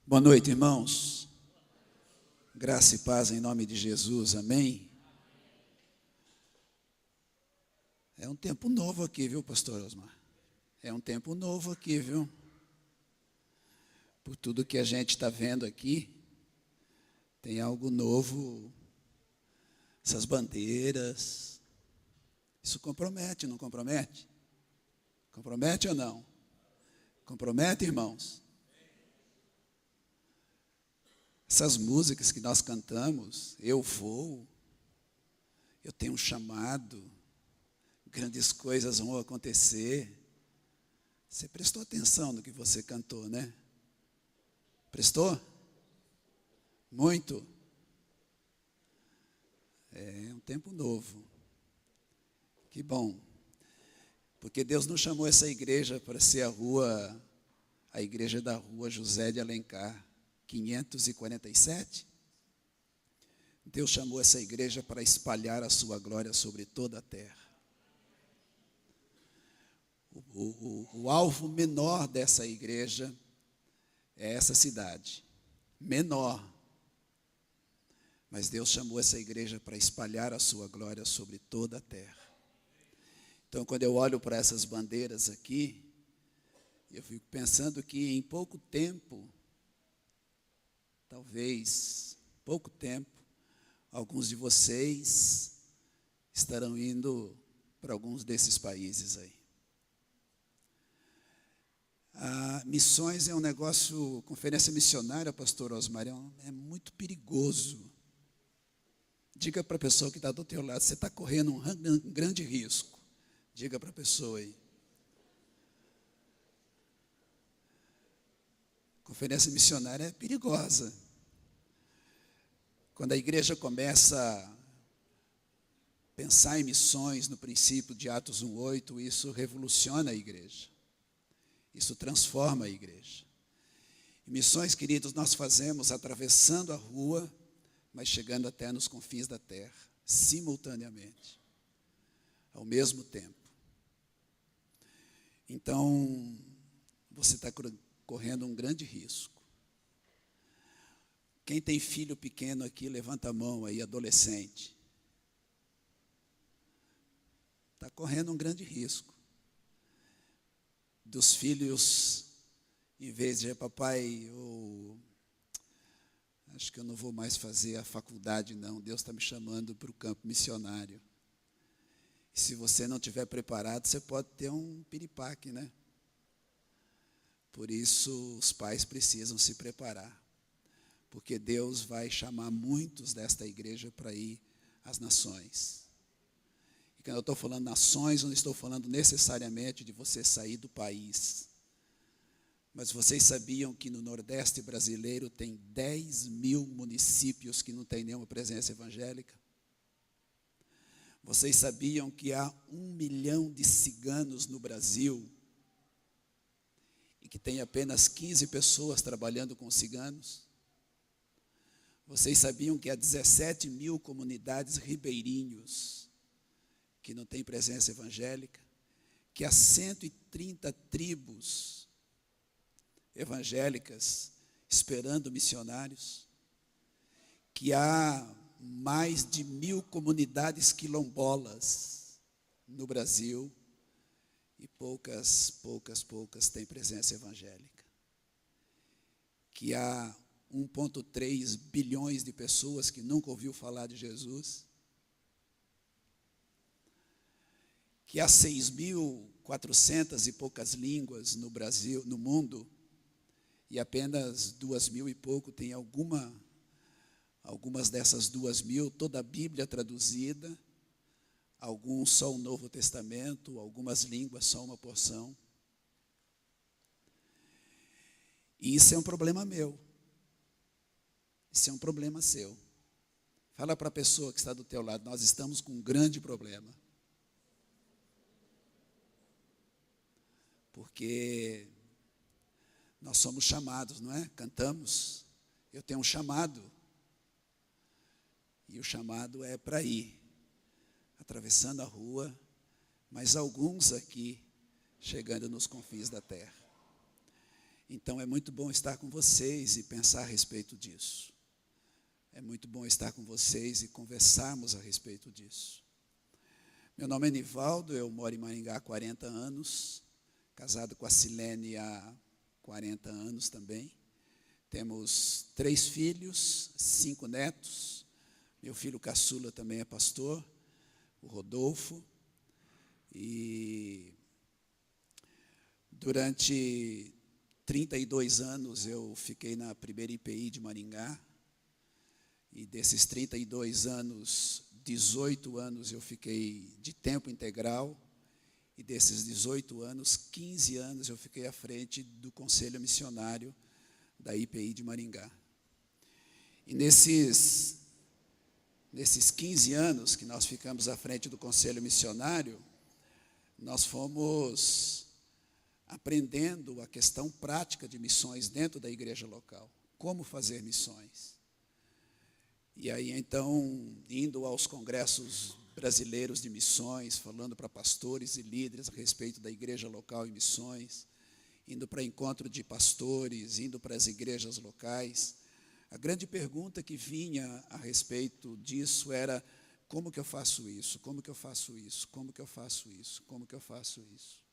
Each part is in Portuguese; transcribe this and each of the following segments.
Boa noite, irmãos. Graça e paz em nome de Jesus, amém? É um tempo novo aqui, viu, pastor Osmar? É um tempo novo aqui, viu? Por tudo que a gente está vendo aqui, tem algo novo, essas bandeiras. Isso compromete, não compromete? Compromete ou não? Compromete, irmãos? Essas músicas que nós cantamos, eu tenho um chamado, grandes coisas vão acontecer. Você prestou atenção no que você cantou, né? Prestou? Muito? É um tempo novo. Que bom. Porque Deus não chamou essa igreja para ser a igreja da rua José de Alencar 547. Deus chamou essa igreja para espalhar a sua glória sobre toda a terra. O alvo menor dessa igreja é essa cidade. Menor. Mas Deus chamou essa igreja para espalhar a sua glória sobre toda a terra. Então, quando eu olho para essas bandeiras aqui, eu fico pensando que em pouco tempo, talvez pouco tempo, alguns de vocês estarão indo para alguns desses países aí. Missões é um negócio, conferência missionária, pastor Osmar, é muito perigoso. Diga para a pessoa que está do teu lado, você está correndo um grande risco. Diga para a pessoa aí. Conferência missionária é perigosa. Quando a igreja começa a pensar em missões no princípio de Atos 1:8, isso revoluciona a igreja. Isso transforma a igreja. E missões, queridos, nós fazemos atravessando a rua, mas chegando até nos confins da terra, simultaneamente, ao mesmo tempo. Então, você está correndo um grande risco. Quem tem filho pequeno aqui, levanta a mão aí, adolescente. Está correndo um grande risco. Dos filhos, em vez de papai, acho que eu não vou mais fazer a faculdade não, Deus está me chamando para o campo missionário. E se você não estiver preparado, você pode ter um piripaque, né? Por isso, os pais precisam se preparar, porque Deus vai chamar muitos desta igreja para ir às nações. E quando eu estou falando nações, não estou falando necessariamente de você sair do país. Mas vocês sabiam que no Nordeste brasileiro tem 10.000 municípios que não tem nenhuma presença evangélica? Vocês sabiam que há 1 milhão de ciganos no Brasil e que tem apenas 15 pessoas trabalhando com ciganos? Vocês sabiam que há 17.000 comunidades ribeirinhos que não tem presença evangélica? Que há 130 tribos evangélicas esperando missionários? Que há mais de 1.000 comunidades quilombolas no Brasil e poucas têm presença evangélica? Que há 1,3 bilhões de pessoas que nunca ouviu falar de Jesus? Que há 6.400 e poucas línguas no Brasil, no mundo, e apenas 2.000 e pouco tem algumas dessas 2.000, toda a Bíblia traduzida, alguns só o Novo Testamento, algumas línguas só uma porção. E isso é um problema meu. Isso é um problema seu. Fala para a pessoa que está do teu lado, nós estamos com um grande problema. Porque nós somos chamados, não é? Cantamos. Eu tenho um chamado. E o chamado é para ir, atravessando a rua, mas alguns aqui chegando nos confins da terra. Então é muito bom estar com vocês e pensar a respeito disso. É muito bom estar com vocês e conversarmos a respeito disso. Meu nome é Nivaldo, eu moro em Maringá há 40 anos, casado com a Silene há 40 anos também. Temos 3 filhos, 5 netos. Meu filho caçula também é pastor, o Rodolfo. E durante 32 anos eu fiquei na primeira IPI de Maringá. E desses 32 anos, 18 anos eu fiquei de tempo integral. E desses 18 anos, 15 anos eu fiquei à frente do Conselho Missionário da IPI de Maringá. E nesses 15 anos que nós ficamos à frente do Conselho Missionário, nós fomos aprendendo a questão prática de missões dentro da igreja local. Como fazer missões. E aí, então, indo aos congressos brasileiros de missões, falando para pastores e líderes a respeito da igreja local e missões, indo para encontro de pastores, indo para as igrejas locais. A grande pergunta que vinha a respeito disso era: como que eu faço isso? Como que eu faço isso? Como que eu faço isso? Como que eu faço isso?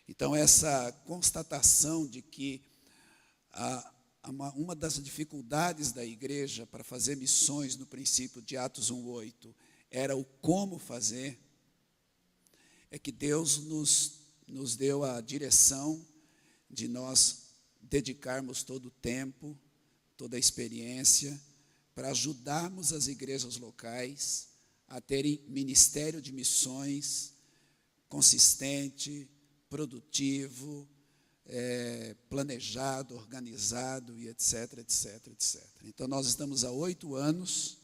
Então, essa constatação de que uma das dificuldades da igreja para fazer missões no princípio de Atos 1:8 era o como fazer, é que Deus nos deu a direção de nós dedicarmos todo o tempo, toda a experiência, para ajudarmos as igrejas locais a terem ministério de missões consistente, produtivo, planejado, organizado e etc, etc, etc. Então, nós estamos há 8 anos,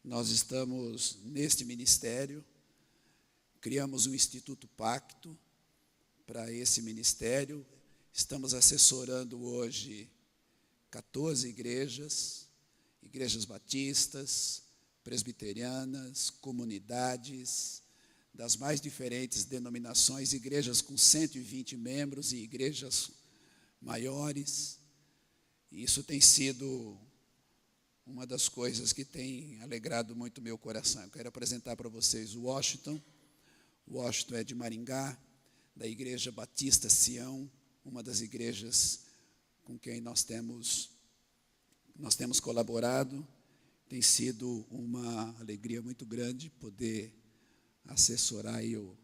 nós estamos neste ministério, criamos um Instituto Pacto para esse ministério, estamos assessorando hoje 14 igrejas batistas, presbiterianas, comunidades, das mais diferentes denominações, igrejas com 120 membros e igrejas maiores. E isso tem sido uma das coisas que tem alegrado muito o meu coração. Eu quero apresentar para vocês o Washington. O Washington é de Maringá, da Igreja Batista Sião, uma das igrejas com quem nós temos colaborado. Tem sido uma alegria muito grande poder assessorar aí o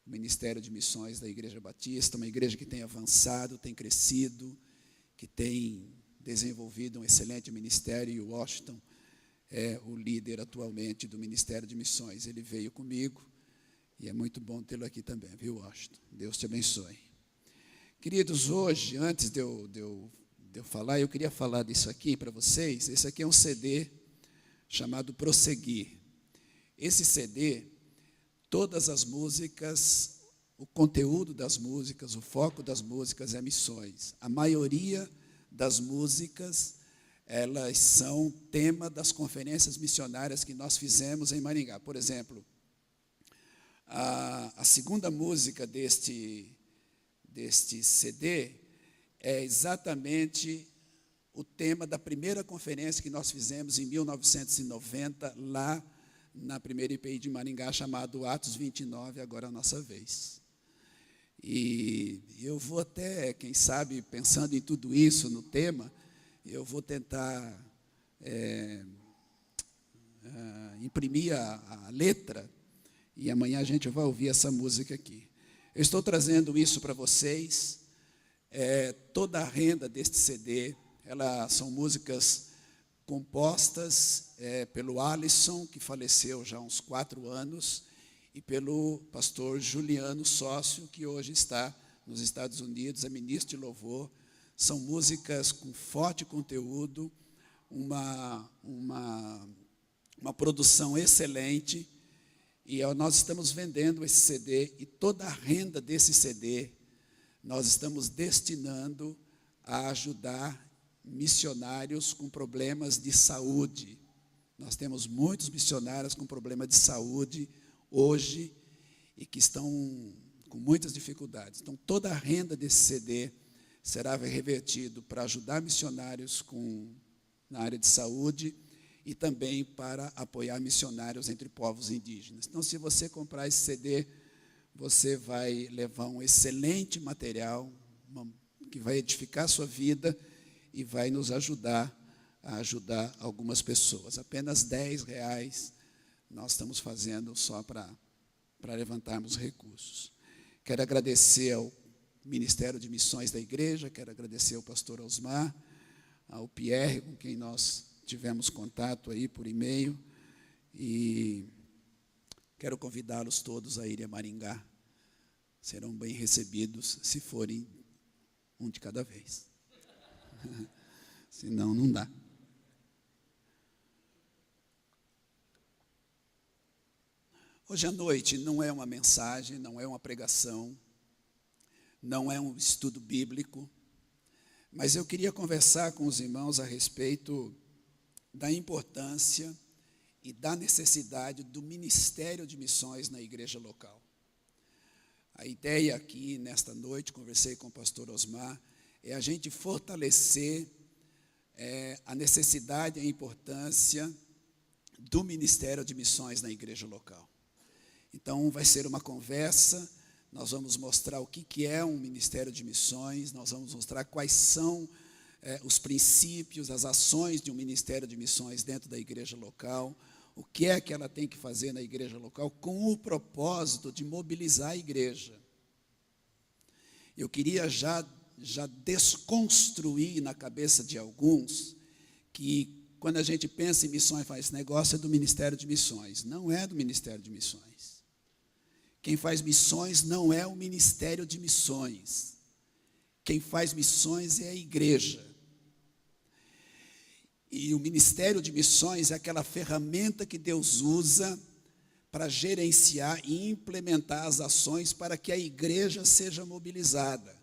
Ministério de Missões da Igreja Batista, uma igreja que tem avançado, tem crescido, que tem desenvolvido um excelente ministério, e o Washington é o líder atualmente do Ministério de Missões. Ele veio comigo e é muito bom tê-lo aqui também, viu, Washington? Deus te abençoe. Queridos, hoje, antes de eu falar, eu queria falar disso aqui para vocês. Esse aqui é um CD chamado Prosseguir. Esse CD, todas as músicas, o conteúdo das músicas, o foco das músicas é missões. A maioria das músicas, elas são tema das conferências missionárias que nós fizemos em Maringá. Por exemplo, a segunda música deste CD é exatamente o tema da primeira conferência que nós fizemos em 1990, lá na primeira IPI de Maringá, chamado Atos 29, agora a nossa vez. E eu vou até, quem sabe, pensando em tudo isso, no tema, eu vou tentar imprimir a letra, e amanhã a gente vai ouvir essa música aqui. Eu estou trazendo isso para vocês. Toda a renda deste CD, são músicas compostas pelo Alisson, que faleceu já há uns 4 anos, e pelo pastor Juliano Sócio, que hoje está nos Estados Unidos, é ministro de louvor. São músicas com forte conteúdo, uma produção excelente, e nós estamos vendendo esse CD, e toda a renda desse CD nós estamos destinando a ajudar missionários com problemas de saúde. Nós temos muitos missionários com problema de saúde hoje e que estão com muitas dificuldades. Então, toda a renda desse CD será revertido para ajudar missionários na área de saúde e também para apoiar missionários entre povos indígenas. Então, se você comprar esse CD, você vai levar um excelente material que vai edificar a sua vida e vai nos ajudar a ajudar algumas pessoas. Apenas R$10 nós estamos fazendo só para levantarmos recursos. Quero agradecer ao Ministério de Missões da Igreja, quero agradecer ao pastor Osmar, ao Pierre, com quem nós tivemos contato aí por e-mail, e quero convidá-los todos a irem a Maringá. Serão bem recebidos se forem um de cada vez. Senão, não dá. Hoje à noite não é uma mensagem, não é uma pregação, não é um estudo bíblico, mas eu queria conversar com os irmãos a respeito da importância e da necessidade do ministério de missões na igreja local. A ideia aqui, nesta noite, conversei com o pastor Osmar, é a gente fortalecer a necessidade e a importância do ministério de missões na igreja local. Então, vai ser uma conversa, nós vamos mostrar o que é um ministério de missões, nós vamos mostrar quais são os princípios, as ações de um ministério de missões dentro da igreja local, o que é que ela tem que fazer na igreja local, com o propósito de mobilizar a igreja. Eu queria já desconstruir na cabeça de alguns que, quando a gente pensa em missões, faz esse negócio é do ministério de missões. Não é do ministério de missões. Quem faz missões não é o ministério de missões. Quem faz missões é a igreja. E o ministério de missões é aquela ferramenta que Deus usa para gerenciar e implementar as ações para que a igreja seja mobilizada,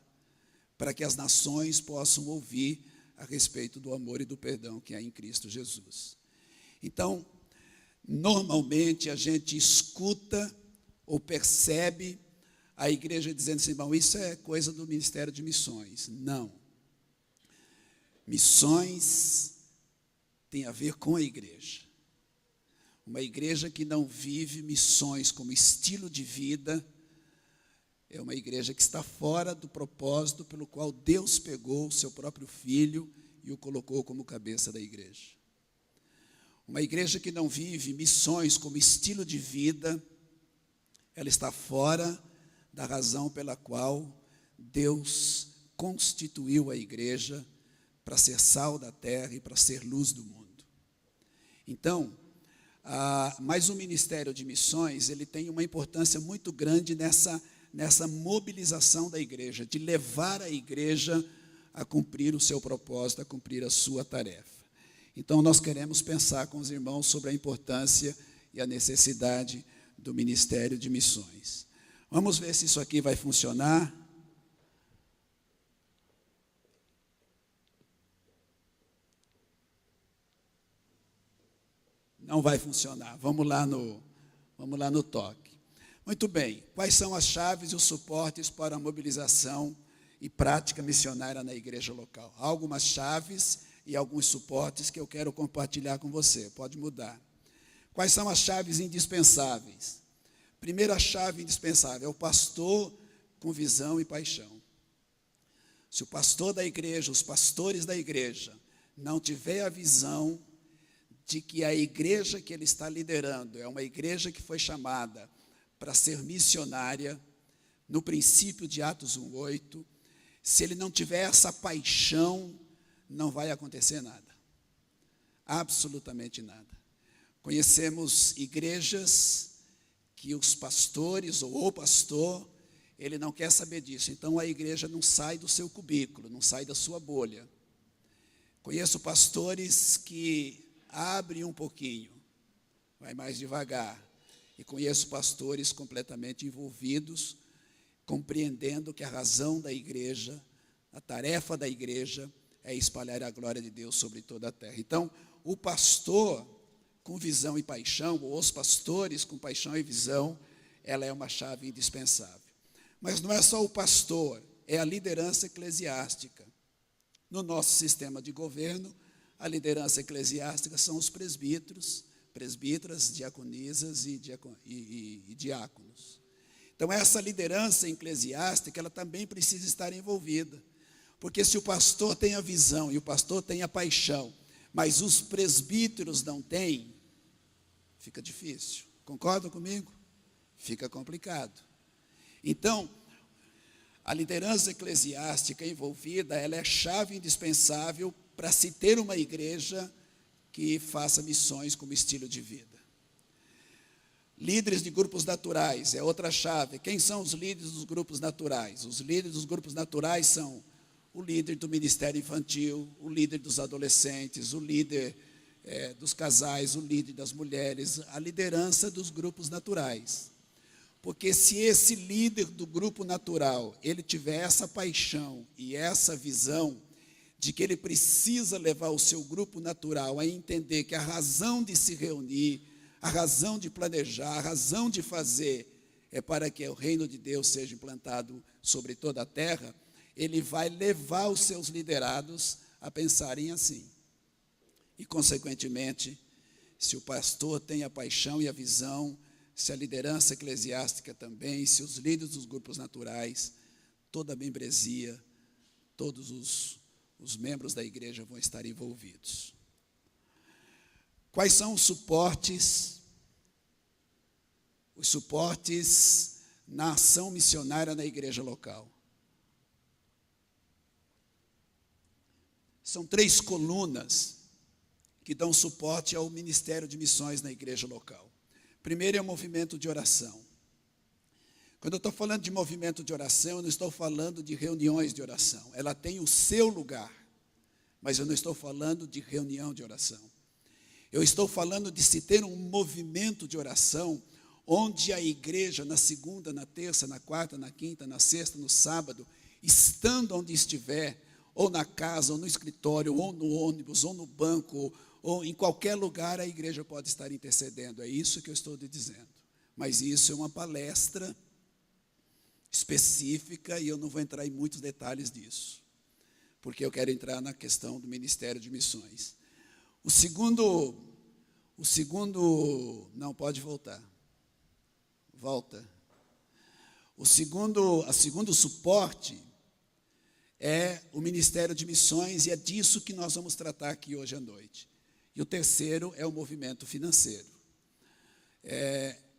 para que as nações possam ouvir a respeito do amor e do perdão que há em Cristo Jesus. Então, normalmente a gente escuta ou percebe a igreja dizendo assim, bom, isso é coisa do ministério de missões. Não. Missões tem a ver com a igreja. Uma igreja que não vive missões como estilo de vida é uma igreja que está fora do propósito pelo qual Deus pegou o seu próprio filho e o colocou como cabeça da igreja. Uma igreja que não vive missões como estilo de vida, ela está fora da razão pela qual Deus constituiu a igreja para ser sal da terra e para ser luz do mundo. Então, mas o ministério de missões, ele tem uma importância muito grande nessa mobilização da igreja, de levar a igreja a cumprir o seu propósito, a cumprir a sua tarefa. Então, nós queremos pensar com os irmãos sobre a importância e a necessidade do ministério de missões. Vamos ver se isso aqui vai funcionar. Não vai funcionar. Vamos lá no toque. Muito bem. Quais são as chaves e os suportes para a mobilização e prática missionária na igreja local? Há algumas chaves e alguns suportes que eu quero compartilhar com você. Pode mudar. Quais são as chaves indispensáveis? Primeira chave indispensável é o pastor com visão e paixão. Se o pastor da igreja, os pastores da igreja, não tiver a visão de que a igreja que ele está liderando é uma igreja que foi chamada para ser missionária, no princípio de Atos 1:8, se ele não tiver essa paixão, não vai acontecer nada. Absolutamente nada. Conhecemos igrejas que os pastores ou o pastor, ele não quer saber disso. Então a igreja não sai do seu cubículo, não sai da sua bolha. Conheço pastores que abrem um pouquinho, vai mais devagar. E conheço pastores completamente envolvidos, compreendendo que a razão da igreja, a tarefa da igreja é espalhar a glória de Deus sobre toda a terra. Então, o pastor com visão e paixão, ou os pastores com paixão e visão, ela é uma chave indispensável. Mas não é só o pastor é a liderança eclesiástica. No nosso sistema de governo, a liderança eclesiástica são os presbíteros, presbíteras, diaconisas e diáconos. Então, essa liderança eclesiástica, ela também precisa estar envolvida. Porque se o pastor tem a visão e o pastor tem a paixão, mas os presbíteros não têm, fica difícil. Concordam comigo? Fica complicado. Então, a liderança eclesiástica envolvida, ela é chave indispensável para se ter uma igreja que faça missões como estilo de vida. Líderes de grupos naturais é outra chave. Quem são os líderes dos grupos naturais? Os líderes dos grupos naturais são o líder do ministério infantil, o líder dos adolescentes, o líder dos casais, o líder das mulheres, a liderança dos grupos naturais. Porque se esse líder do grupo natural, ele tiver essa paixão e essa visão de que ele precisa levar o seu grupo natural a entender que a razão de se reunir, a razão de planejar, a razão de fazer é para que o reino de Deus seja implantado sobre toda a terra, ele vai levar os seus liderados a pensarem assim. E, consequentemente, se o pastor tem a paixão e a visão, se a liderança eclesiástica também, se os líderes dos grupos naturais, toda a membresia, todos os membros da igreja vão estar envolvidos. Quais são os suportes na ação missionária na igreja local? São 3 colunas que dão suporte ao ministério de missões na igreja local. Primeiro é o movimento de oração. Quando eu estou falando de movimento de oração, eu não estou falando de reuniões de oração. Ela tem o seu lugar, mas eu não estou falando de reunião de oração. Eu estou falando de se ter um movimento de oração, onde a igreja, na segunda, na terça, na quarta, na quinta, na sexta, no sábado, estando onde estiver, ou na casa, ou no escritório, ou no ônibus, ou no banco, ou em qualquer lugar, a igreja pode estar intercedendo. É isso que eu estou lhe dizendo. Mas isso é uma palestra específica e eu não vou entrar em muitos detalhes disso, porque eu quero entrar na questão do ministério de missões. O segundo, não, pode voltar. Volta. O segundo suporte é o ministério de missões, e é disso que nós vamos tratar aqui hoje à noite. E o terceiro é o movimento financeiro.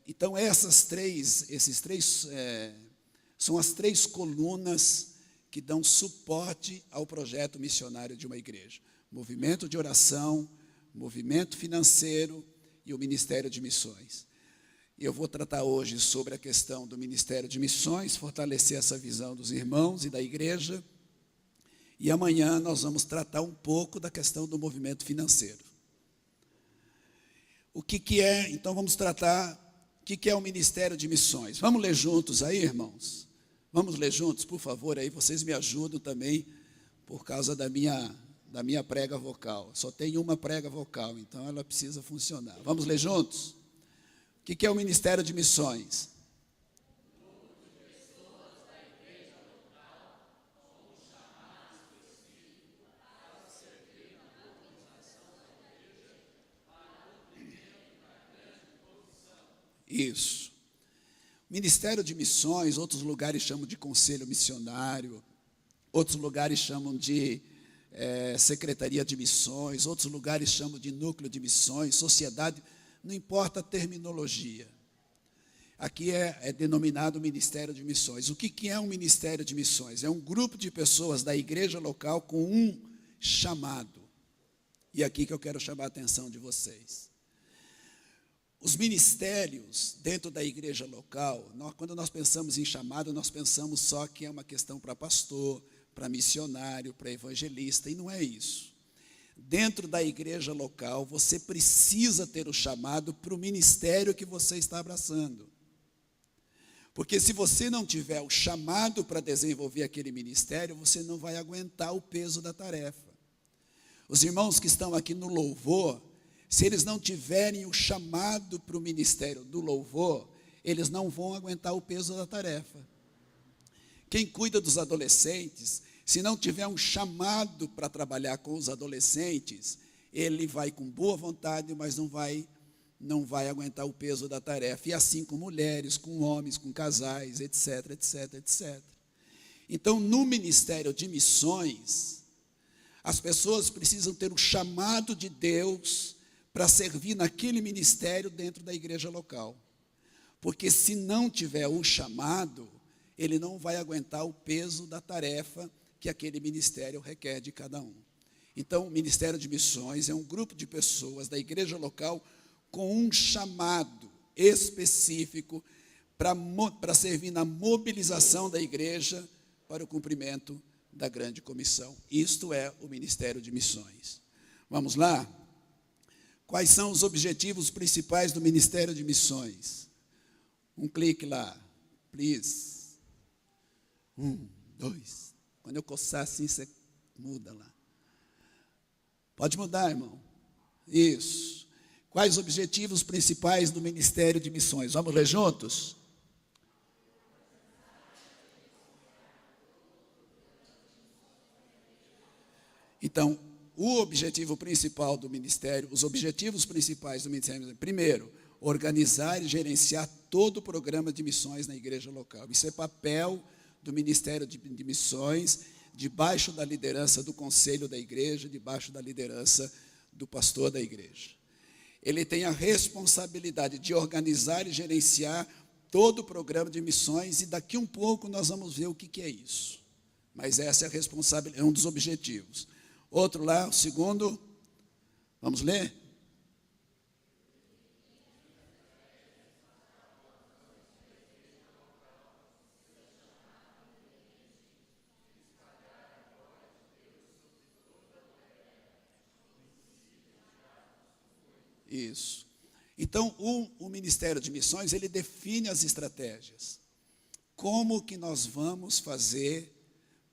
Então, esses três são as 3 colunas que dão suporte ao projeto missionário de uma igreja. Movimento de oração, movimento financeiro e o ministério de missões. E eu vou tratar hoje sobre a questão do ministério de missões, fortalecer essa visão dos irmãos e da igreja. E amanhã nós vamos tratar um pouco da questão do movimento financeiro. O que é, então vamos tratar, o que é o ministério de missões? Vamos ler juntos aí, irmãos? Vamos ler juntos, por favor, aí vocês me ajudam também, por causa da minha prega vocal. Só tem uma prega vocal, então ela precisa funcionar. Vamos ler juntos? O que é o ministério de missões? Isso. Ministério de missões, outros lugares chamam de conselho missionário, outros lugares chamam de secretaria de missões, outros lugares chamam de núcleo de missões, sociedade, não importa a terminologia. Aqui é denominado ministério de missões. O que é um ministério de missões? É um grupo de pessoas da igreja local com um chamado. E aqui que eu quero chamar a atenção de vocês. Os ministérios dentro da igreja local, quando nós pensamos em chamado, nós pensamos só que é uma questão para pastor, para missionário, para evangelista, e não é isso. Dentro da igreja local, você precisa ter o chamado para o ministério que você está abraçando. Porque se você não tiver o chamado para desenvolver aquele ministério, você não vai aguentar o peso da tarefa. Os irmãos que estão aqui no louvor, se eles não tiverem o chamado para o ministério do louvor, eles não vão aguentar o peso da tarefa. Quem cuida dos adolescentes, se não tiver um chamado para trabalhar com os adolescentes, ele vai com boa vontade, mas não vai aguentar o peso da tarefa. E assim com mulheres, com homens, com casais, etc, etc, etc. Então, no ministério de missões, as pessoas precisam ter o chamado de Deus para servir naquele ministério dentro da igreja local. Porque se não tiver o chamado, ele não vai aguentar o peso da tarefa que aquele ministério requer de cada um. Então, o Ministério de Missões é um grupo de pessoas da igreja local com um chamado específico para servir na mobilização da igreja para o cumprimento da grande comissão. Isto é o Ministério de Missões. Vamos lá? Quais são os objetivos principais do Ministério de Missões? Um clique lá, please. 1, 2. Quando eu coçar assim, você muda lá. Pode mudar, irmão. Isso. Quais os objetivos principais do Ministério de Missões? Vamos ler juntos? Então, o objetivo principal do ministério, os objetivos principais do ministério, primeiro, organizar e gerenciar todo o programa de missões na igreja local. Isso é papel do Ministério de Missões, debaixo da liderança do conselho da igreja, debaixo da liderança do pastor da igreja. Ele tem a responsabilidade de organizar e gerenciar todo o programa de missões, e daqui um pouco nós vamos ver o que é isso. Mas essa é a responsabilidade, é um dos objetivos. Outro lá, o segundo, vamos ler? Isso. Então, o Ministério de Missões, ele define as estratégias. Como que nós vamos fazer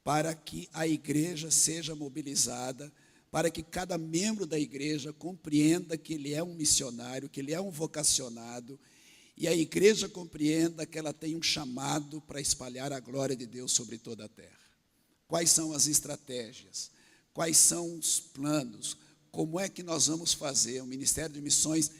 para que a igreja seja mobilizada, para que cada membro da igreja compreenda que ele é um missionário, que ele é um vocacionado, e a igreja compreenda que ela tem um chamado para espalhar a glória de Deus sobre toda a terra. Quais são as estratégias? Quais são os planos? Como é que nós vamos fazer? O Ministério de Missões, o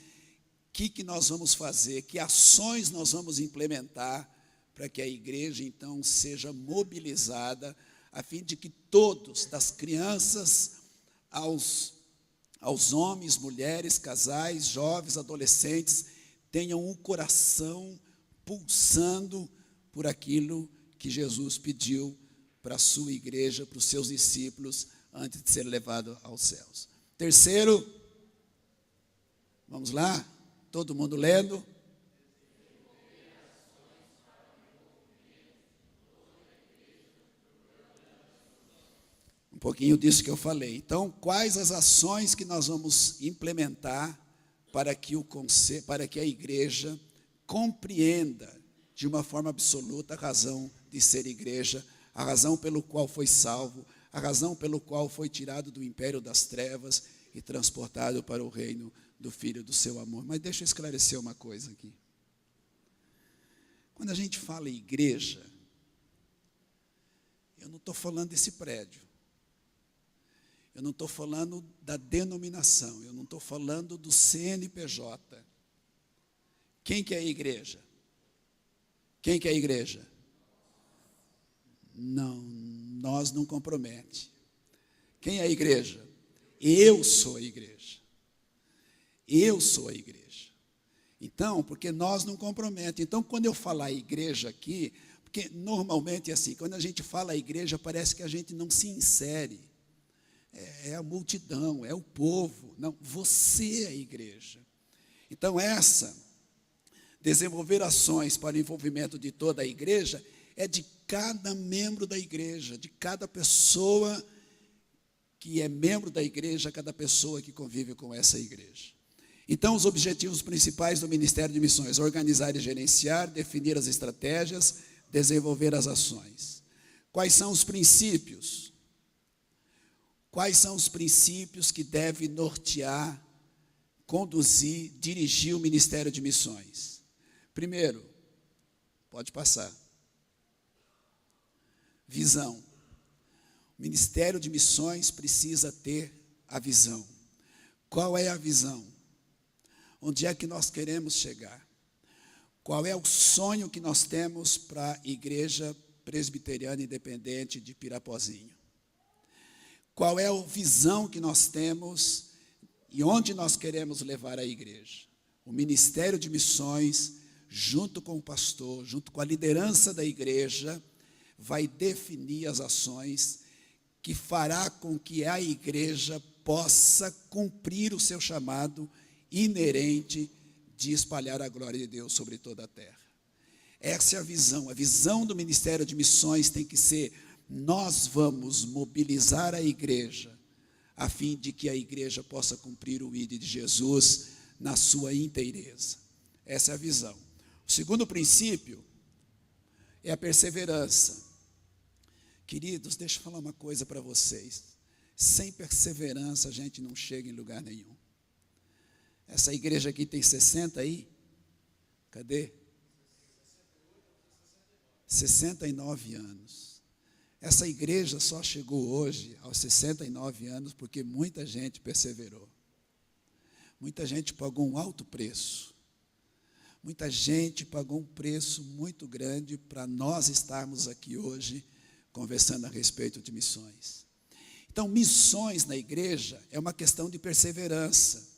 que nós vamos fazer? Que ações nós vamos implementar para que a igreja, então, seja mobilizada, a fim de que todos, das crianças aos homens, mulheres, casais, jovens, adolescentes, tenham um coração pulsando por aquilo que Jesus pediu para a sua igreja, para os seus discípulos, antes de ser levado aos céus. Terceiro, vamos lá, todo mundo lendo. Um pouquinho disso que eu falei. Então, quais as ações que nós vamos implementar para que a igreja compreenda de uma forma absoluta a razão de ser igreja, a razão pelo qual foi salvo, a razão pelo qual foi tirado do império das trevas e transportado para o reino do Filho do seu amor. Mas deixa eu esclarecer uma coisa aqui. Quando a gente fala em igreja, eu não estou falando desse prédio. Eu não estou falando da denominação. Eu não estou falando do CNPJ. Quem que é a igreja? Quem que é a igreja? Não, nós não compromete. Quem é a igreja? Eu sou a igreja. Eu sou a igreja. Então, porque nós não compromete. Então, quando eu falar igreja aqui, porque normalmente é assim, quando a gente fala igreja, parece que a gente não se insere. É a multidão, é o povo. Não, você é a igreja. Então, desenvolver ações para o envolvimento de toda a igreja, é de cada membro da igreja, de cada pessoa que é membro da igreja, cada pessoa que convive com essa igreja. Então, os objetivos principais do Ministério de Missões: organizar e gerenciar, definir as estratégias, desenvolver as ações. Quais são os princípios? Quais são os princípios que devem nortear, conduzir, dirigir o Ministério de Missões? Primeiro, pode passar. Visão. O Ministério de Missões precisa ter a visão. Qual é a visão? Onde é que nós queremos chegar? Qual é o sonho que nós temos para a Igreja Presbiteriana Independente de Pirapozinho? Qual é a visão que nós temos e onde nós queremos levar a igreja? O Ministério de Missões, junto com o pastor, junto com a liderança da igreja, vai definir as ações que fará com que a igreja possa cumprir o seu chamado inerente de espalhar a glória de Deus sobre toda a terra. Essa é a visão. A visão do Ministério de Missões tem que ser: nós vamos mobilizar a igreja a fim de que a igreja possa cumprir o ID de Jesus na sua inteireza. Essa é a visão. O segundo princípio é a perseverança. Queridos, deixa eu falar uma coisa para vocês. Sem perseverança a gente não chega em lugar nenhum. Essa igreja aqui tem 60 aí? Cadê? 69 anos. Essa igreja só chegou hoje aos 69 anos porque muita gente perseverou. Muita gente pagou um alto preço. Muita gente pagou um preço muito grande para nós estarmos aqui hoje conversando a respeito de missões. Então, missões na igreja é uma questão de perseverança.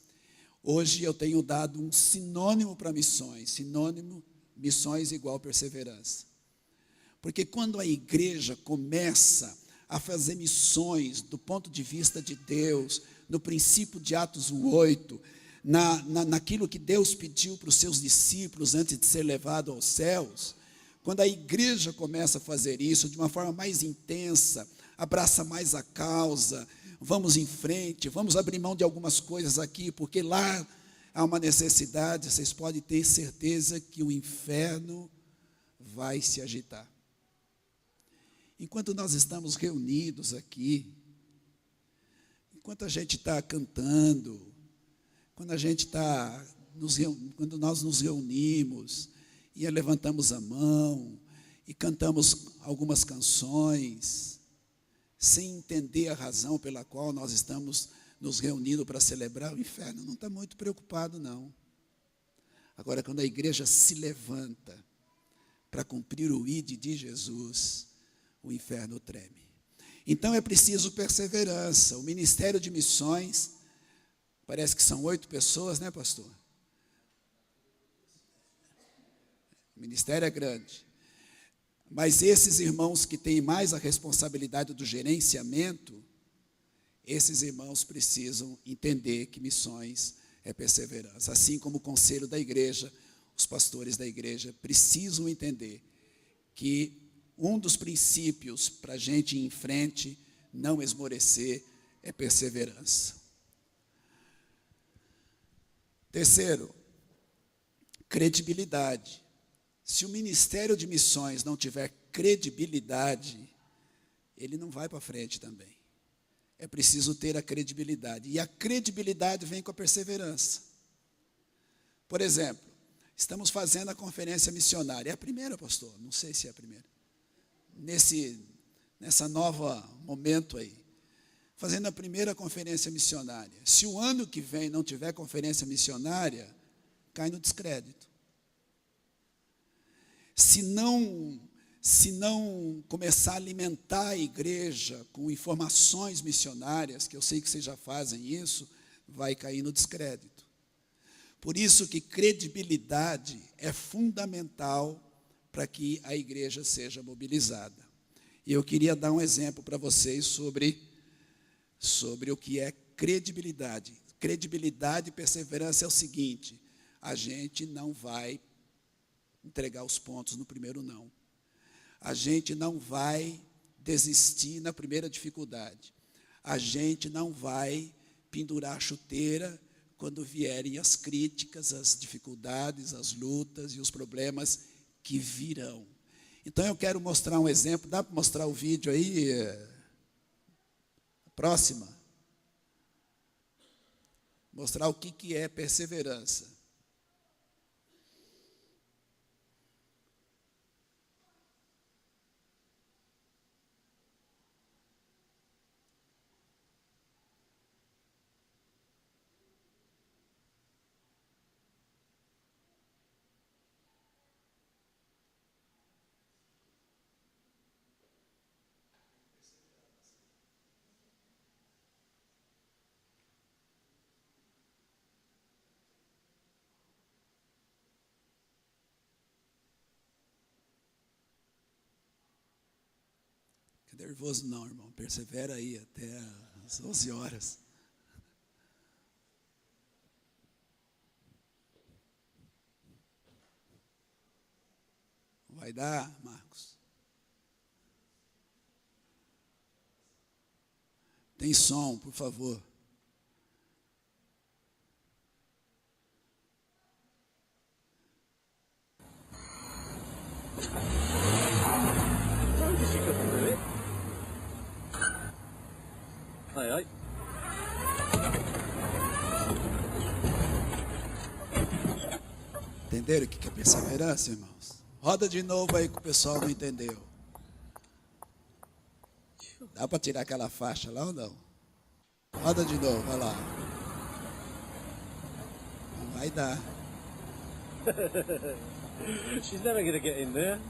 Hoje eu tenho dado um sinônimo para missões. Sinônimo, missões igual perseverança. Porque quando a igreja começa a fazer missões do ponto de vista de Deus, no princípio de Atos 1:8, naquilo que Deus pediu para os seus discípulos antes de ser levado aos céus, quando a igreja começa a fazer isso de uma forma mais intensa, abraça mais a causa, vamos em frente, vamos abrir mão de algumas coisas aqui, porque lá há uma necessidade, vocês podem ter certeza que o inferno vai se agitar. Enquanto nós estamos reunidos aqui, enquanto a gente está cantando, quando nós nos reunimos e levantamos a mão e cantamos algumas canções, sem entender a razão pela qual nós estamos nos reunindo para celebrar, o inferno não está muito preocupado, não. Agora, quando a igreja se levanta para cumprir o ID de Jesus, o inferno treme. Então é preciso perseverança. O Ministério de Missões, parece que são 8 pessoas, né, pastor? O ministério é grande. Mas esses irmãos que têm mais a responsabilidade do gerenciamento, esses irmãos precisam entender que missões é perseverança. Assim como o conselho da igreja, os pastores da igreja precisam entender que um dos princípios para a gente ir em frente, não esmorecer, é perseverança. Terceiro, credibilidade. Se o Ministério de Missões não tiver credibilidade, ele não vai para frente também. É preciso ter a credibilidade. E a credibilidade vem com a perseverança. Por exemplo, estamos fazendo a conferência missionária. É a primeira, pastor? Não sei se é a primeira. Nessa nova momento aí. Fazendo a primeira conferência missionária. Se o ano que vem não tiver conferência missionária, cai no descrédito. Se não começar a alimentar a igreja com informações missionárias, que eu sei que vocês já fazem isso, vai cair no descrédito. Por isso que credibilidade é fundamental para que a igreja seja mobilizada. E eu queria dar um exemplo para vocês sobre o que é credibilidade. Credibilidade e perseverança é o seguinte: a gente não vai entregar os pontos no primeiro não. A gente não vai desistir na primeira dificuldade. A gente não vai pendurar a chuteira quando vierem as críticas, as dificuldades, as lutas e os problemas que virão. Então eu quero mostrar um exemplo. Dá para mostrar o vídeo aí? Próxima. Mostrar o que é perseverança. nervoso não, irmão. Persevera aí até as 11 horas. Vai dar, Marcos? Tem som, por favor. Ai, ai. Entenderam o que é perseverança, irmãos? Roda de novo aí que o pessoal não entendeu. Dá para tirar aquela faixa lá ou não? Roda de novo, vai lá. Não vai dar. She's never gonna get in there.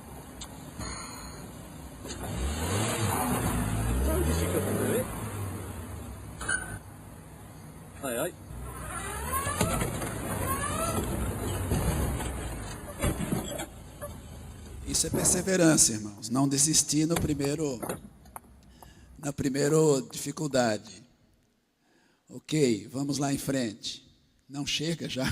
Told you she couldn't do it. Ai, ai. Isso é perseverança, irmãos. Não desistir na primeira dificuldade. Ok, vamos lá em frente. Não chega já.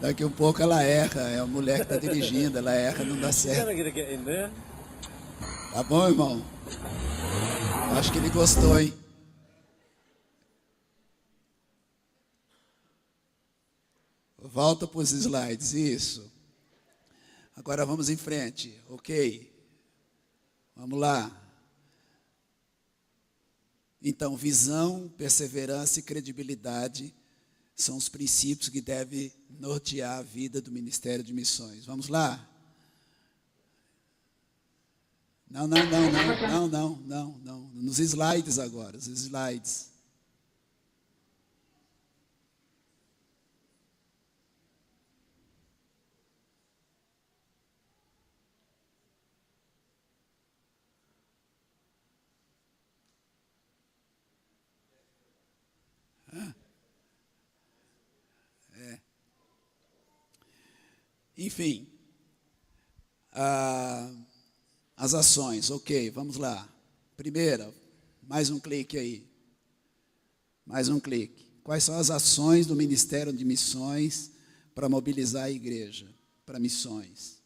Daqui um pouco ela erra. É a mulher que está dirigindo, ela erra, não dá She's certo. never gonna get in there. Tá bom, irmão? Acho que ele gostou, hein? Volta para os slides, isso. Agora vamos em frente, ok? Vamos lá. Então, visão, perseverança e credibilidade são os princípios que devem nortear a vida do Ministério de Missões. Vamos lá? Não. Nos slides agora, os slides. Enfim, as ações, ok, vamos lá. Primeira, mais um clique aí. Mais um clique. Quais são as ações do Ministério de Missões para mobilizar a igreja para missões?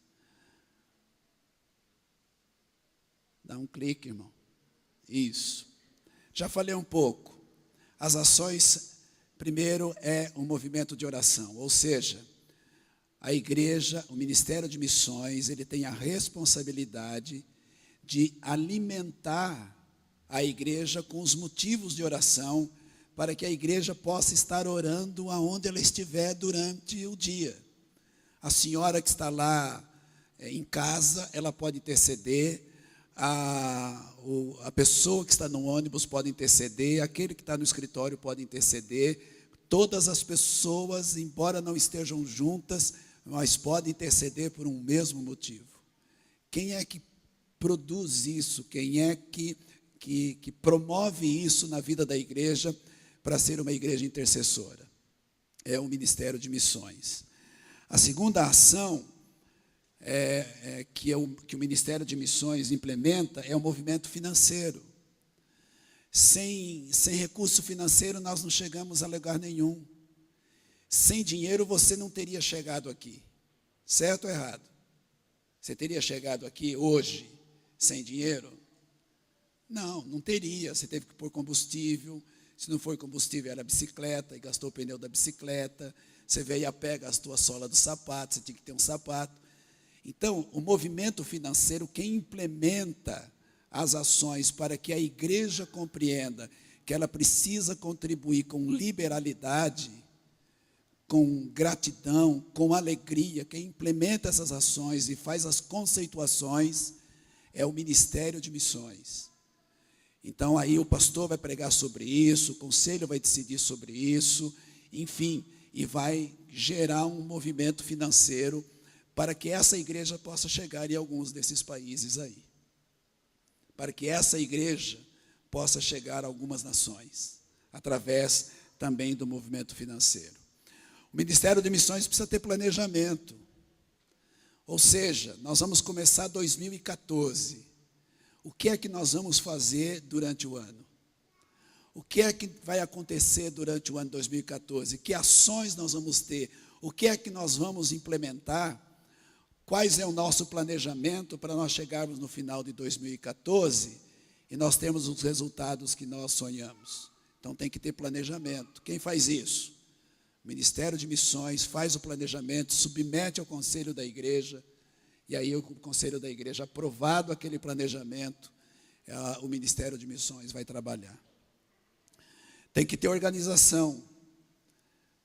Dá um clique, irmão. Isso. Já falei um pouco. As ações, primeiro, é um movimento de oração, ou seja, a igreja, o Ministério de Missões, ele tem a responsabilidade de alimentar a igreja com os motivos de oração, para que a igreja possa estar orando aonde ela estiver durante o dia. A senhora que está lá em casa, ela pode interceder, a pessoa que está no ônibus pode interceder, aquele que está no escritório pode interceder, todas as pessoas, embora não estejam juntas, mas podem interceder por um mesmo motivo. Quem é que produz isso? Quem é que promove isso na vida da igreja para ser uma igreja intercessora? É o Ministério de Missões. A segunda ação que o Ministério de Missões implementa é o movimento financeiro. Sem recurso financeiro nós não chegamos a lugar nenhum. Sem dinheiro você não teria chegado aqui. Certo ou errado? Você teria chegado aqui hoje sem dinheiro? Não teria. Você teve que pôr combustível. Se não for combustível, era bicicleta e gastou o pneu da bicicleta. Você veio a pé, gastou a sola do sapato, você tinha que ter um sapato. Então, o movimento financeiro, quem implementa as ações para que a igreja compreenda que ela precisa contribuir com liberalidade, com gratidão, com alegria, quem implementa essas ações e faz as conceituações é o Ministério de Missões. Então aí o pastor vai pregar sobre isso, o conselho vai decidir sobre isso, enfim, e vai gerar um movimento financeiro para que essa igreja possa chegar em alguns desses países aí. Para que essa igreja possa chegar a algumas nações, através também do movimento financeiro. O Ministério de Missões precisa ter planejamento. Ou seja, nós vamos começar 2014. O que é que nós vamos fazer durante o ano? O que é que vai acontecer durante o ano 2014? Que ações nós vamos ter? O que é que nós vamos implementar? Quais é o nosso planejamento para nós chegarmos no final de 2014 e nós termos os resultados que nós sonhamos? Então tem que ter planejamento. Quem faz isso? O Ministério de Missões faz o planejamento, submete ao Conselho da Igreja, e aí o Conselho da Igreja, aprovado aquele planejamento, o Ministério de Missões vai trabalhar. Tem que ter organização.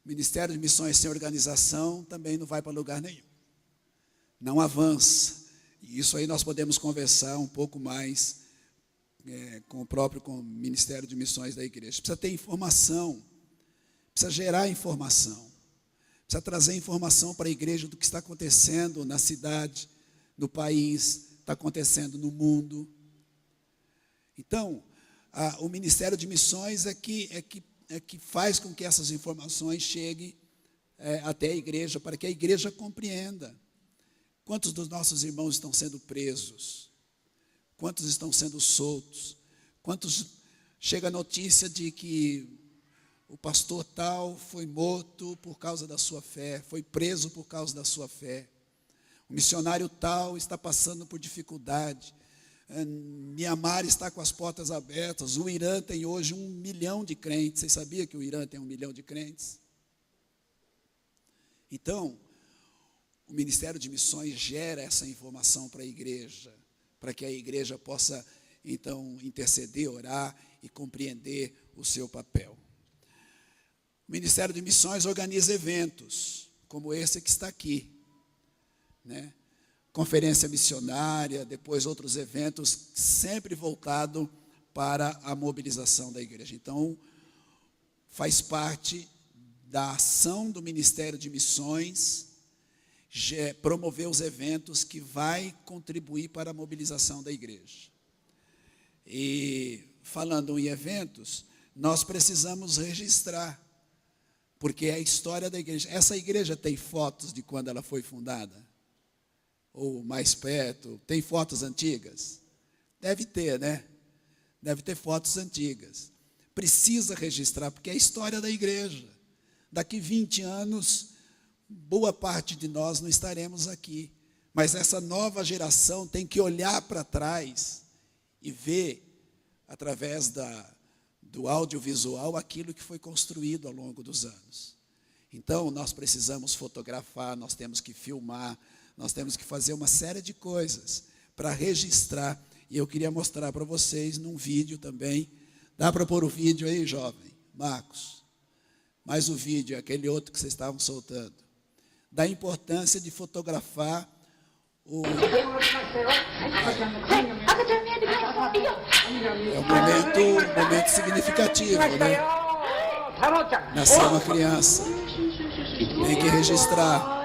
O Ministério de Missões sem organização também não vai para lugar nenhum. Não avança. E isso aí nós podemos conversar um pouco mais com o Ministério de Missões da Igreja. Precisa ter informação. Precisa gerar informação. Precisa trazer informação para a igreja do que está acontecendo na cidade, no país, está acontecendo no mundo. Então, o Ministério de Missões é que faz com que essas informações cheguem até a igreja, para que a igreja compreenda. Quantos dos nossos irmãos estão sendo presos? Quantos estão sendo soltos? Quantos chega a notícia de que o pastor tal foi morto por causa da sua fé, foi preso por causa da sua fé. O missionário tal está passando por dificuldade. Mianmar está com as portas abertas. O Irã tem hoje 1 milhão de crentes. Vocês sabiam que o Irã tem 1 milhão de crentes? Então, o Ministério de Missões gera essa informação para a igreja, para que a igreja possa, então, interceder, orar e compreender o seu papel. O Ministério de Missões organiza eventos, como esse que está aqui, né? Conferência missionária, depois outros eventos, sempre voltado para a mobilização da igreja. Então, faz parte da ação do Ministério de Missões, promover os eventos que vai contribuir para a mobilização da igreja. E, falando em eventos, nós precisamos registrar, porque é a história da igreja. Essa igreja tem fotos de quando ela foi fundada? Ou mais perto? Tem fotos antigas? Deve ter, né? Deve ter fotos antigas. Precisa registrar, porque é a história da igreja. Daqui 20 anos, boa parte de nós não estaremos aqui. Mas essa nova geração tem que olhar para trás e ver, através do audiovisual, aquilo que foi construído ao longo dos anos. Então, nós precisamos fotografar, nós temos que filmar, nós temos que fazer uma série de coisas para registrar. E eu queria mostrar para vocês num vídeo também. Dá para pôr o vídeo aí, jovem? Marcos. Mais o vídeo, aquele outro que vocês estavam soltando. Da importância de fotografar é um momento significativo, né? Nasceu uma criança. Tem que registrar.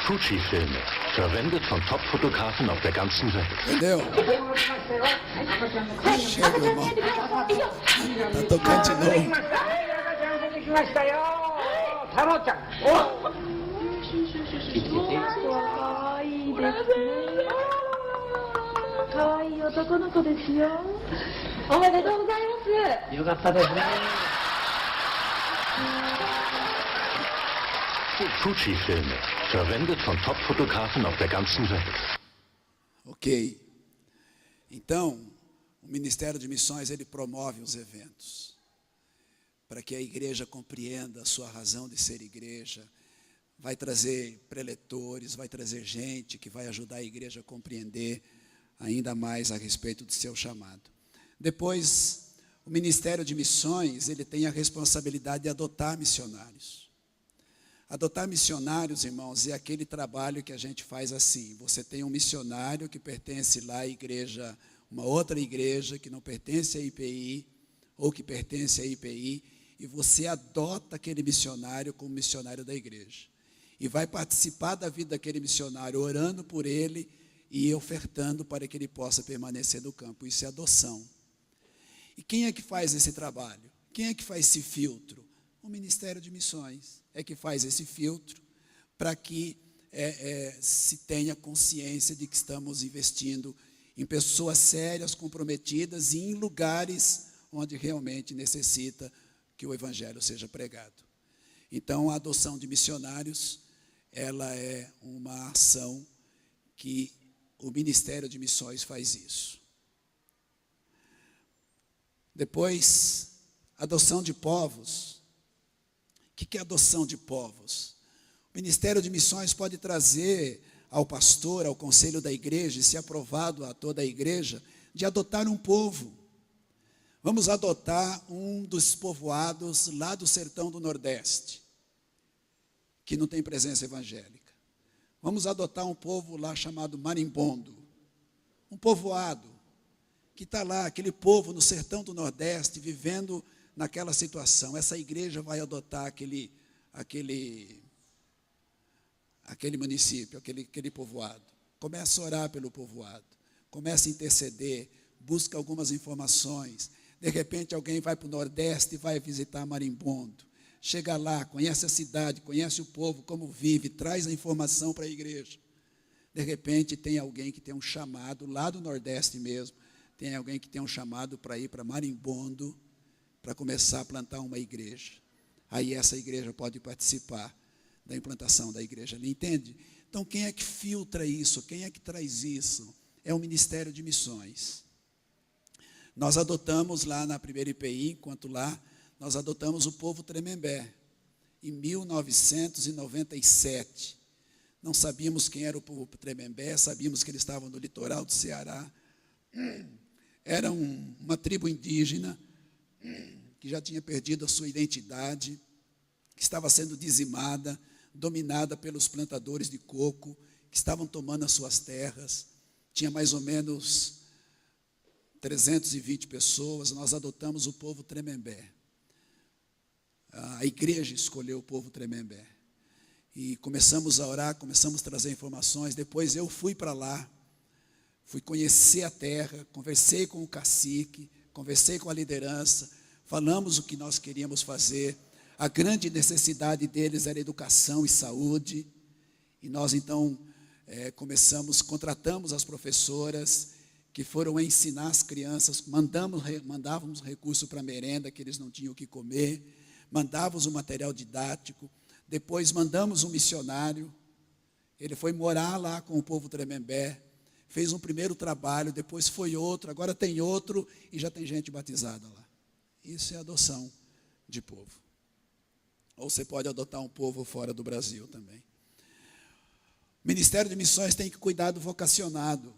Fuji-Filme, verwendet von Top-Fotografen auf der ganzen Welt. Entendeu? Chega, irmão. Tá tocando de novo. Fuji-Filme, verwendet von Top-Fotografen auf der ganzen Welt. Ok. Então, o Ministério de Missões, ele promove os eventos, para que a igreja compreenda a sua razão de ser igreja. Vai trazer preletores, vai trazer gente que vai ajudar a igreja a compreender ainda mais a respeito do seu chamado. Depois, o Ministério de Missões, ele tem a responsabilidade de adotar missionários. Adotar missionários, irmãos, é aquele trabalho que a gente faz assim. Você tem um missionário que pertence lá à igreja, uma outra igreja que não pertence à IPI, ou que pertence à IPI, e você adota aquele missionário como missionário da igreja. E vai participar da vida daquele missionário, orando por ele e ofertando para que ele possa permanecer no campo. Isso é adoção. E quem é que faz esse trabalho? Quem é que faz esse filtro? O Ministério de Missões é que faz esse filtro para que se tenha consciência de que estamos investindo em pessoas sérias, comprometidas e em lugares onde realmente necessita que o Evangelho seja pregado. Então, a adoção de missionários, ela é uma ação que o Ministério de Missões faz isso. Depois, adoção de povos. O que é adoção de povos? O Ministério de Missões pode trazer ao pastor, ao conselho da igreja, e se aprovado a toda a igreja, de adotar um povo. Vamos adotar um dos povoados lá do sertão do Nordeste, que não tem presença evangélica. Vamos adotar um povo lá chamado Marimbondo, um povoado que está lá, aquele povo no sertão do Nordeste, vivendo naquela situação. Essa igreja vai adotar aquele município, aquele povoado. Começa a orar pelo povoado, começa a interceder, busca algumas informações. De repente alguém vai para o Nordeste e vai visitar Marimbondo. Chega lá, conhece a cidade, conhece o povo, como vive, traz a informação para a igreja. De repente tem alguém que tem um chamado, lá do Nordeste mesmo, tem alguém que tem um chamado para ir para Marimbondo, para começar a plantar uma igreja. Aí essa igreja pode participar da implantação da igreja ali, entende? Então quem é que filtra isso? Quem é que traz isso? É o Ministério de Missões. Nós adotamos lá na primeira IPI, enquanto lá, nós adotamos o povo Tremembé, em 1997. Não sabíamos quem era o povo Tremembé, sabíamos que eles estavam no litoral do Ceará. Era uma tribo indígena que já tinha perdido a sua identidade, que estava sendo dizimada, dominada pelos plantadores de coco, que estavam tomando as suas terras. Tinha mais ou menos 320 pessoas. Nós adotamos o povo Tremembé. A igreja escolheu o povo Tremembé. E começamos a orar, começamos a trazer informações. Depois eu fui para lá, fui conhecer a terra, conversei com o cacique, conversei com a liderança, falamos o que nós queríamos fazer. A grande necessidade deles era educação e saúde. E nós então contratamos as professoras que foram ensinar as crianças, mandávamos recurso para merenda, que eles não tinham o que comer, mandávamos o material didático, depois mandamos um missionário, ele foi morar lá com o povo Tremembé, fez um primeiro trabalho, depois foi outro, agora tem outro e já tem gente batizada lá. Isso é adoção de povo. Ou você pode adotar um povo fora do Brasil também. O Ministério de Missões tem que cuidar do vocacionado.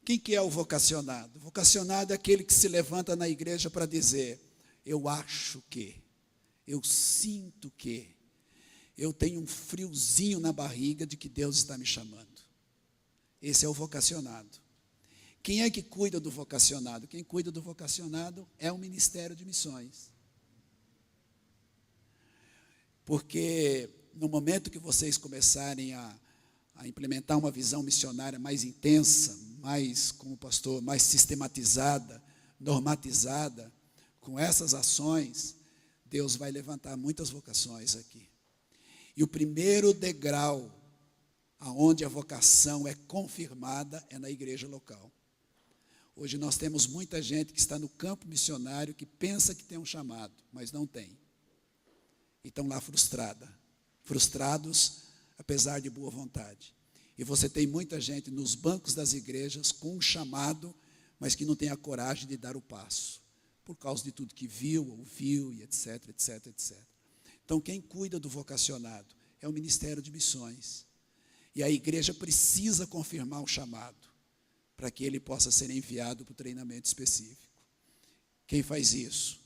Quem que é o vocacionado? O vocacionado é aquele que se levanta na igreja para dizer: eu acho que, eu sinto que, eu tenho um friozinho na barriga de que Deus está me chamando. Esse é o vocacionado. Quem é que cuida do vocacionado? Quem cuida do vocacionado é o Ministério de Missões. Porque no momento que vocês começarem a implementar uma visão missionária mais intensa, mais, como pastor, mais sistematizada, normatizada, com essas ações, Deus vai levantar muitas vocações aqui. E o primeiro degrau aonde a vocação é confirmada é na igreja local. Hoje nós temos muita gente que está no campo missionário, que pensa que tem um chamado, mas não tem. E estão lá frustrados, apesar de boa vontade. E você tem muita gente nos bancos das igrejas com um chamado, mas que não tem a coragem de dar o passo, por causa de tudo que viu, ouviu, e etc, etc, etc. Então, quem cuida do vocacionado é o Ministério de Missões. E a igreja precisa confirmar o chamado, para que ele possa ser enviado para o treinamento específico. Quem faz isso?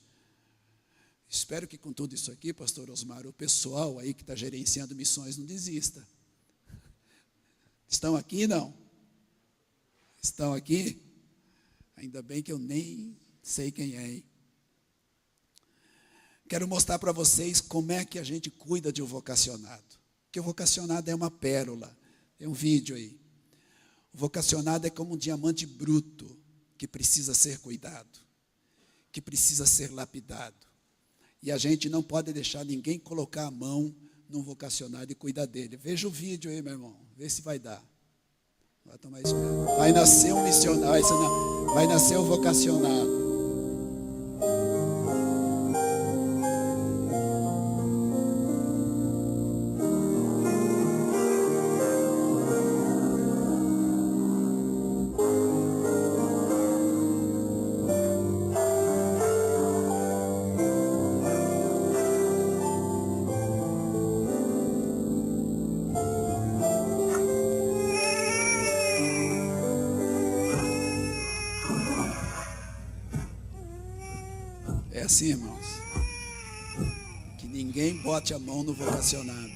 Espero que com tudo isso aqui, pastor Osmar, o pessoal aí que está gerenciando missões não desista. Estão aqui, não? Estão aqui? Ainda bem que eu nem sei quem é, hein? Quero mostrar para vocês como é que a gente cuida de um vocacionado. Porque o vocacionado é uma pérola. Tem um vídeo aí. O vocacionado é como um diamante bruto que precisa ser cuidado. que precisa ser lapidado. E a gente não pode deixar ninguém colocar a mão num vocacionado e cuidar dele. Veja o vídeo aí, meu irmão, vê se vai dar. Vai tomar isso mesmo. Vai nascer um missionário, vai nascer um vocacionado. É assim, irmãos, que ninguém bote a mão no vocacionado.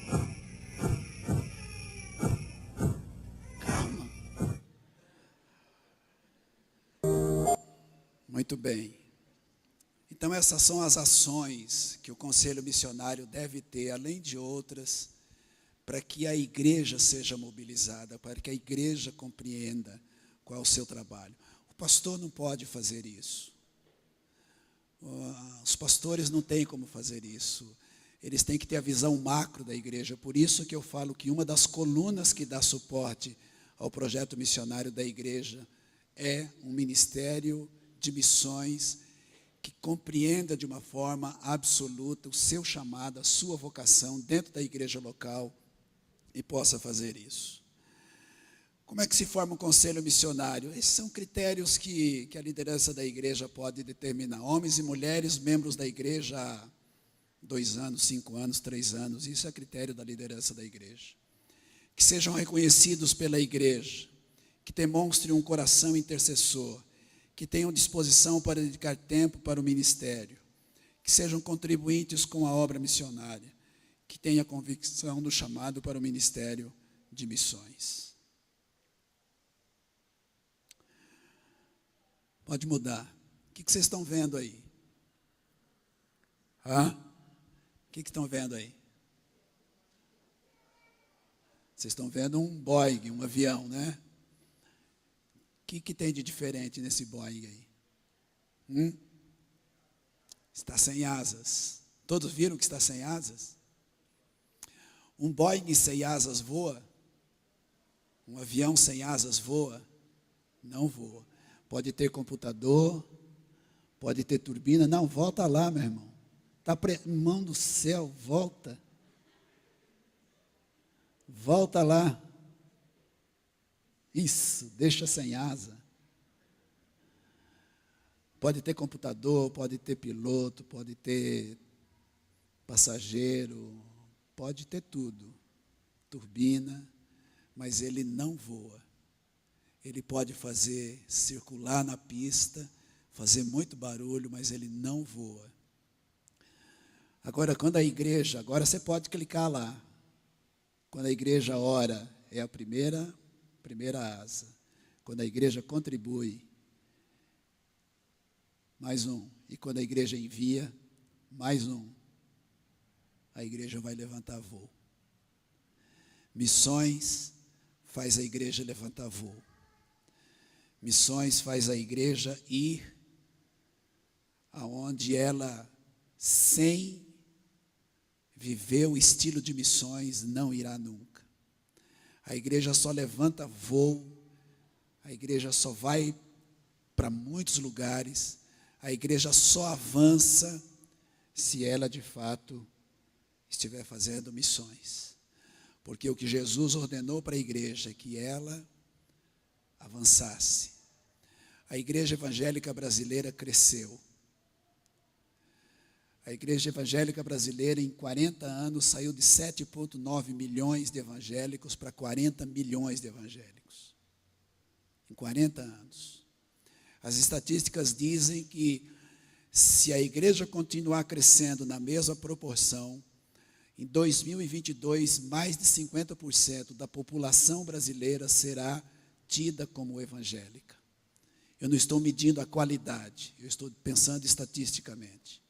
Calma. Muito bem. Então essas são as ações que o Conselho Missionário deve ter, além de outras, para que a igreja seja mobilizada, para que a igreja compreenda qual é o seu trabalho. O pastor não pode fazer isso. Os pastores não têm como fazer isso. Eles têm que ter a visão macro da igreja. Por isso que eu falo que uma das colunas que dá suporte ao projeto missionário da igreja é um ministério de missões que compreenda de uma forma absoluta o seu chamado, a sua vocação dentro da igreja local e possa fazer isso. Como é que se forma um conselho missionário? Esses são critérios que a liderança da igreja pode determinar. Homens e mulheres, membros da igreja há 2 anos, 5 anos, 3 anos. Isso é critério da liderança da igreja. Que sejam reconhecidos pela igreja. Que demonstrem um coração intercessor. Que tenham disposição para dedicar tempo para o ministério. Que sejam contribuintes com a obra missionária. Que tenham convicção do chamado para o ministério de missões. Pode mudar. O que vocês estão vendo aí? O que estão vendo aí? Vocês estão vendo um Boeing, um avião, né? O que tem de diferente nesse Boeing aí? Está sem asas. Todos viram que está sem asas? Um Boeing sem asas voa? Um avião sem asas voa? Não voa. Pode ter computador, pode ter turbina. Não, volta lá, meu irmão. Está mão do céu, volta. Volta lá. Isso, deixa sem asa. Pode ter computador, pode ter piloto, pode ter passageiro, pode ter tudo. Turbina, mas ele não voa. Ele pode fazer circular na pista, fazer muito barulho, mas ele não voa. Agora, quando a igreja, agora você pode clicar lá. Quando a igreja ora, é a primeira asa. Quando a igreja contribui, mais um. E quando a igreja envia, mais um. A igreja vai levantar voo. Missões faz a igreja levantar voo. Missões faz a igreja ir aonde ela, sem viver o estilo de missões, não irá nunca. A igreja só levanta voo, a igreja só vai para muitos lugares, a igreja só avança se ela de fato estiver fazendo missões. Porque o que Jesus ordenou para a igreja é que ela avançasse. A igreja evangélica brasileira cresceu. A igreja evangélica brasileira, em 40 anos, saiu de 7,9 milhões de evangélicos para 40 milhões de evangélicos. Em 40 anos. As estatísticas dizem que, se a igreja continuar crescendo na mesma proporção, em 2022, mais de 50% da população brasileira será tida como evangélica. Eu não estou medindo a qualidade, eu estou pensando estatisticamente.